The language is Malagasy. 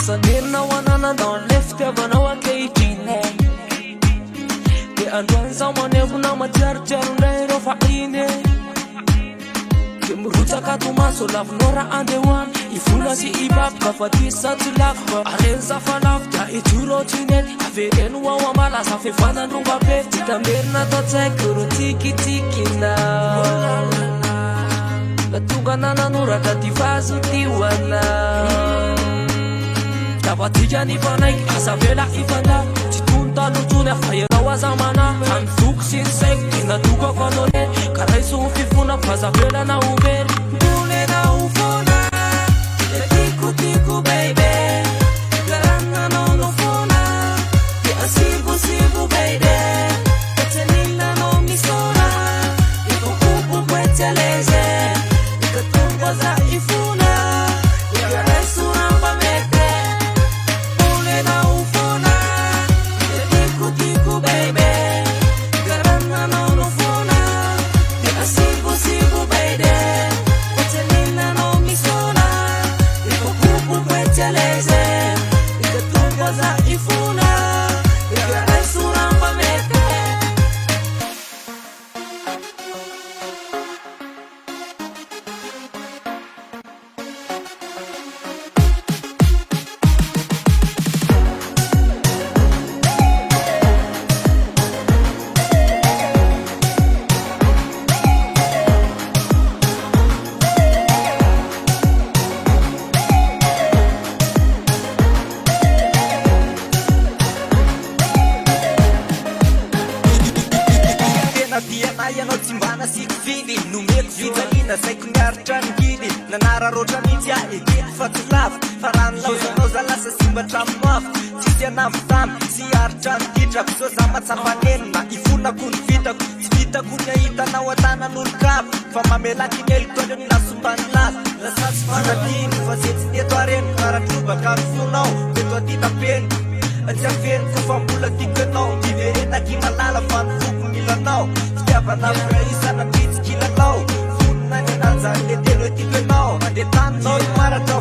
fasanenao anana dans le fitiavanao ankehitriny de androany zaho manevona matsiarotsiarondray reo fa iny de mirotsaka tomaso lavinao raha andehoany ivola sy ibaboka fa tisatso lafo areny zafalafo da ijorotriny avereno ao amalaza fevanandrombabe ditamerina atao tsaiky ro tikitsikina tonga nananoratra ty vazo ty hoana dafatika ny fanaiky azavela ifanda tsy tony talotsony afahenao azamana amizoko sy ny saiko dinatokako anone ka raiso ho fifona fazavela na ovely dolena ho fona de tikotiko baby garananao no fona de asivosivo baby etseninanao misona ikokupu kwetseleze ikatumboza ifuna ikaresuramba mete dolena ho fona de tikotiko baby garananao no fona de asivosivo baby etseninanao misona ikokupu kwetseleze ikatumboza ifuna ikaresuramba mete ianao tsy mbana siky fidy nomeko fijalina saiko miaritra ny gidy nanararoatra mihitsy a ekety fa tsy lafo fa ranolaozanao za lasa simbatramoafo tsisy anamotamy sy aritra ny titrako so za matsampanenina ifonako ny vitako tsy vitako ny ahitanao atanan'olo-kapo fa mamelaky ny elitondro ny lasombany laso lasatsy fanadiny fa ze tsy teto areny karatrobaka mifonao teto atitapeny tsy aveniko fa mbola tikanao miverenaky malala fa nifoko milanao fitiavana firaisana mitsy kilanao vonona ny ananjany le telo etikanao mandeha taninao ny maratra